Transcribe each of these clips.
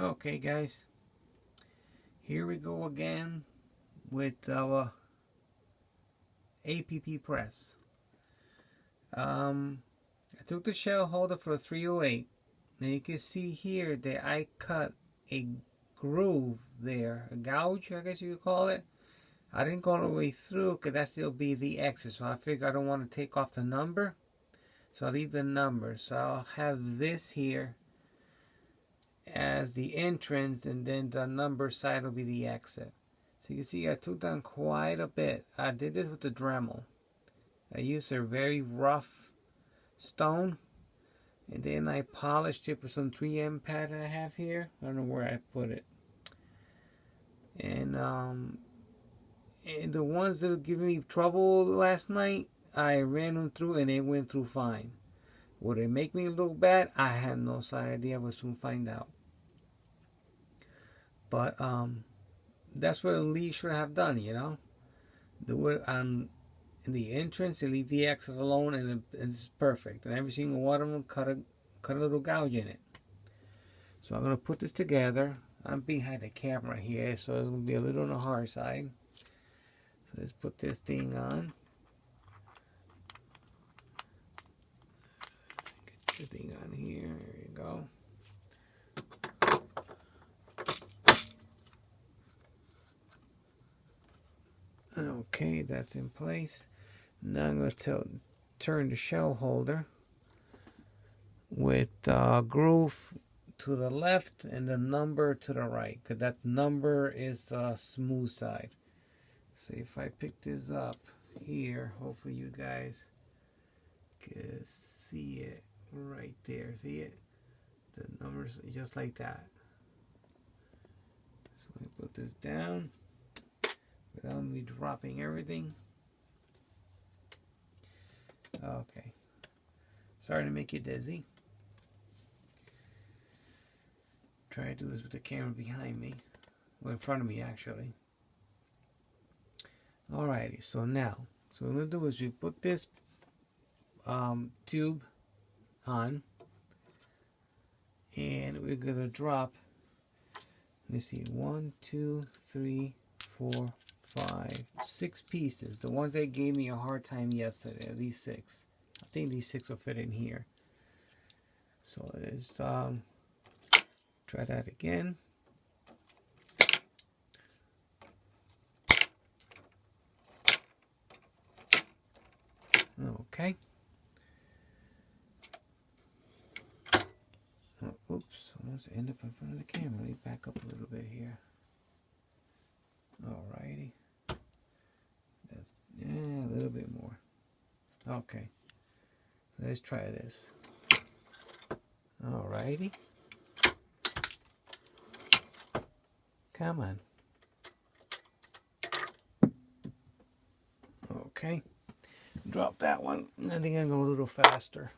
Okay guys, here we go again with our APP press. I took the shell holder for a 308. Now you can see here that I cut a groove there, a gouge I guess you could call it. I didn't go all the way through because that still be the exit, so I figured I don't want to take off the number, so I'll leave the number. So I'll have this here as the entrance, and then the number side will be the exit. So you can see I took down quite a bit. I did this with the Dremel. I used a very rough stone, and then I polished it with some 3M pad I have here. I don't know where I put it. And the ones that were giving me trouble last night, I ran them through and they went through fine. Would it make me look bad? I had no idea. I would soon find out. But that's what Lee should have done, you know. Do it on the entrance and leave the exit alone, and it's perfect. And every single one of them cut a little gouge in it. So I'm gonna put this together. I'm behind the camera here, so it's gonna be a little on the hard side. So let's put this thing on. Get this thing on here. There you go. Okay, that's in place. Now I'm going to turn the shell holder with groove to the left and the number to the right, because that number is the smooth side. So if I pick this up here, hopefully you guys can see it right there. See it? The numbers just like that. So let me put this down without me dropping everything. Okay. Sorry to make you dizzy. Try to do this with the camera behind me. Well, in front of me, actually. Alrighty, so now, so what we're going to do is we put this tube on, and we're going to drop, let me see, 1, 2, 3, 4, 5, 6 pieces. The ones that gave me a hard time yesterday, at least 6. I think these 6 will fit in here. So let's try that again. Okay. Oh, oops, almost end up in front of the camera. Let me back up a little bit here. Alrighty. That's a little bit more. Okay. Let's try this. Alrighty. Come on. Okay. Drop that one. I think I'm going to go a little faster.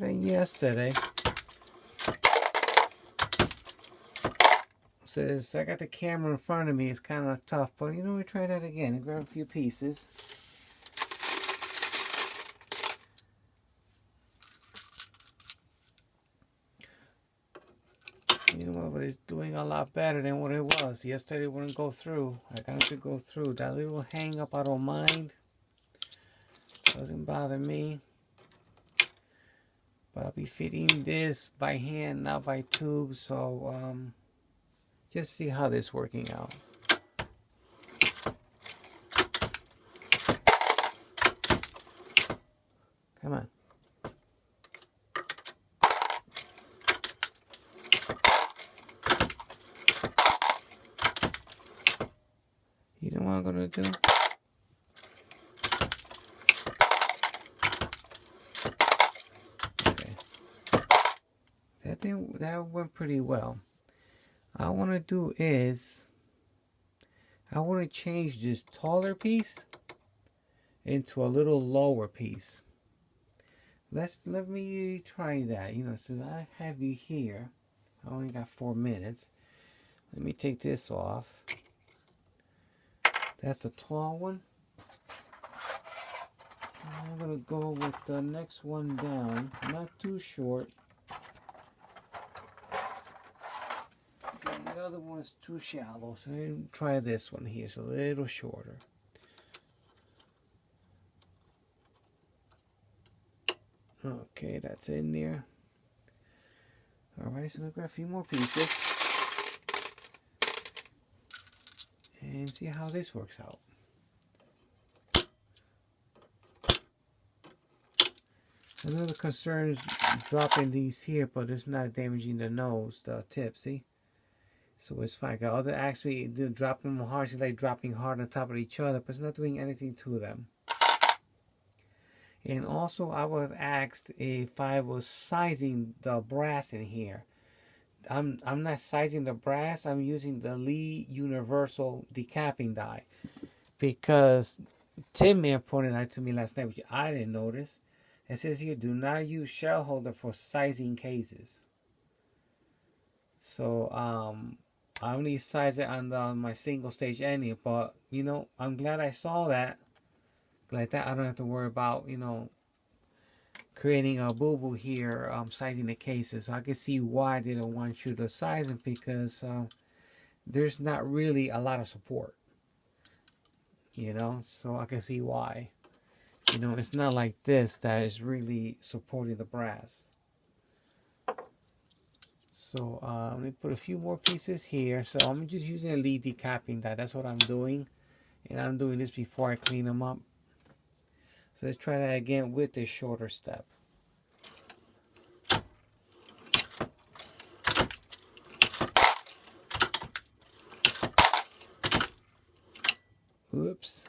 Yesterday, since I got the camera in front of me, it's kind of tough, but you know, we try that again. Grab a few pieces. You know what, but it's doing a lot better than what it was. Yesterday it wouldn't go through. I got it to go through. That little hang up, I don't mind. Doesn't bother me. But I'll be fitting this by hand, not by tube, so just see how this is working out. Come on. You know what I'm gonna do? That went pretty well. All I want to do is I want to change this taller piece into a little lower piece. Let me try that. You know, since I have you here, I only got 4 minutes. Let me take this off. That's the tall one. I'm gonna go with the next one down, not too short. And the other one's too shallow, so I try this one here. It's a little shorter. Okay, that's in there. Alright, so I've got a few more pieces. And see how this works out. A little concerns dropping these here, but it's not damaging the nose, the tip, see? So it's fine. Others ask me to drop them hard, it's like dropping hard on top of each other, but it's not doing anything to them. And also I was asked if I was sizing the brass in here. I'm not sizing the brass, I'm using the Lee Universal decapping die. Because Tim Man pointed out to me last night, which I didn't notice. It says here, do not use shell holder for sizing cases. So I only size it on my single stage ending, but you know, I'm glad I saw that. Like that, I don't have to worry about, you know, creating a boo-boo here, sizing the cases. So I can see why they don't want you to size them, because there's not really a lot of support. You know, so I can see why. You know, it's not like this that is really supporting the brass. So let me put a few more pieces here. So I'm just using a lead decapping die. That's what I'm doing. And I'm doing this before I clean them up. So let's try that again with this shorter step. Oops.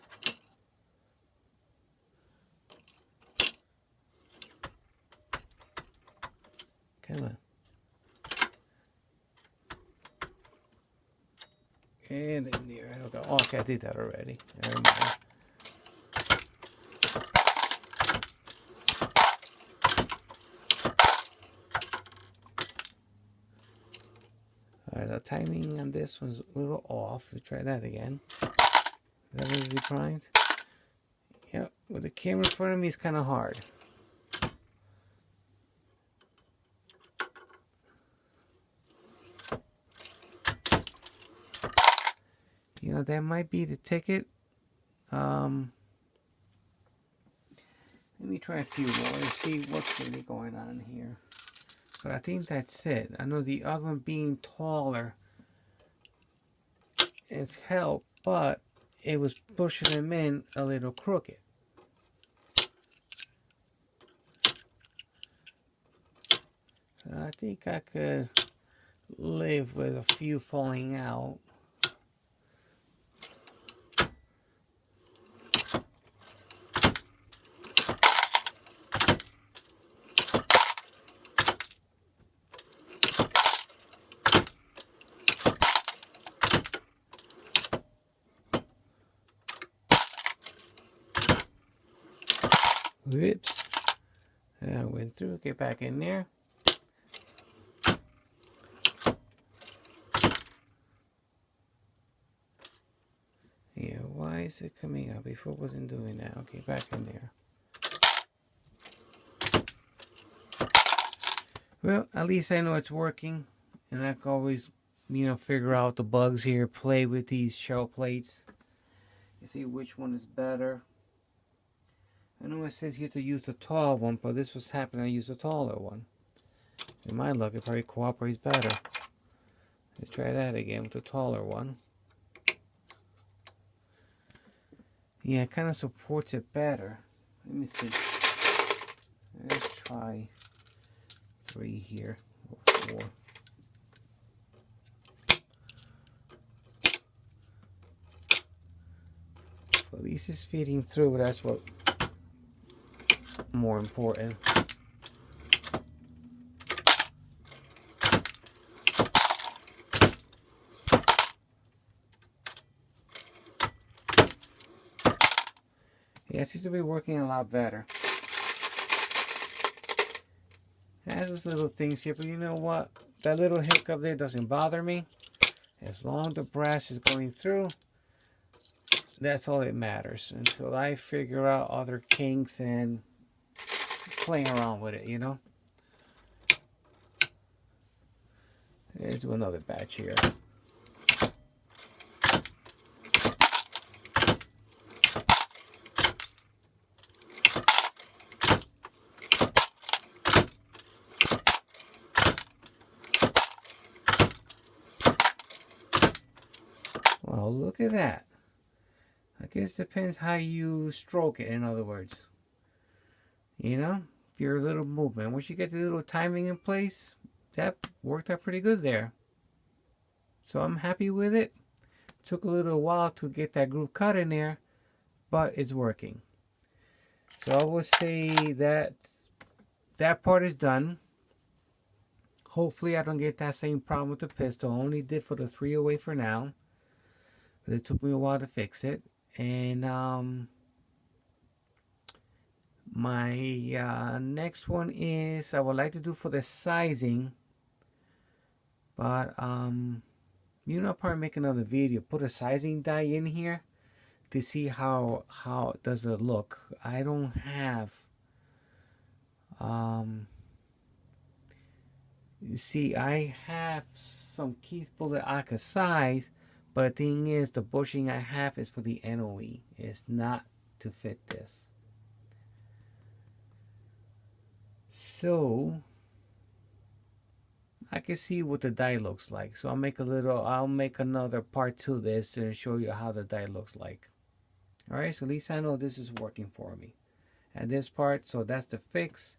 Come on. And in there. Okay. Oh, okay, I did that already. Never mind. Alright, the timing on this one's a little off. Let's try that again. That was the primed. Yep, with the camera in front of me, it's kind of hard. You know, that might be the ticket. Let me try a few more and see what's really going on here. But I think that's it. I know the other one being taller, it's helped, but it was pushing them in a little crooked. So I think I could live with a few falling out. Whoops. I went through. Get back in there. Yeah, why is it coming up? Before it wasn't doing that. Okay, back in there. Well, at least I know it's working. And I can always, you know, figure out the bugs here. Play with these shell plates. You see which one is better. I know it says here to use the tall one, but this was happening. I used a taller one. In my luck, it probably cooperates better. Let's try that again with the taller one. Yeah, it kind of supports it better. Let me see. Let's try 3 here, or 4. At least it's feeding through. That's what more important. Yeah, it seems to be working a lot better. It has these little things here, but you know what? That little hiccup there doesn't bother me. As long as the brass is going through, That's all that matters until I figure out other kinks and playing around with it, you know. Let's do another batch here. Well, look at that. I guess it depends how you stroke it, in other words. You know, your little movement. Once you get the little timing in place, that worked out pretty good there. So I'm happy with it. Took a little while to get that groove cut in there, but it's working. So I would say that that part is done. Hopefully I don't get that same problem with the pistol. I only did for the 308 for now. But it took me a while to fix it. And my next one is I would like to do for the sizing. But you know, I'll probably make another video. Put a sizing die in here to see how does it look. I don't have you see, I have some Keith bullet I could size, but the thing is, the bushing I have is for the NOE. It's not to fit this. So I can see what the die looks like. So I'll make another part to this and show you how the die looks like. Alright, so at least I know this is working for me. And this part, so that's the fix.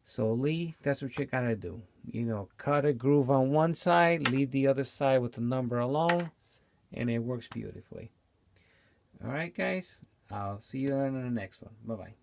So Lee, that's what you gotta do. You know, cut a groove on one side, leave the other side with the number alone, and it works beautifully. Alright guys, I'll see you in the next one. Bye-bye.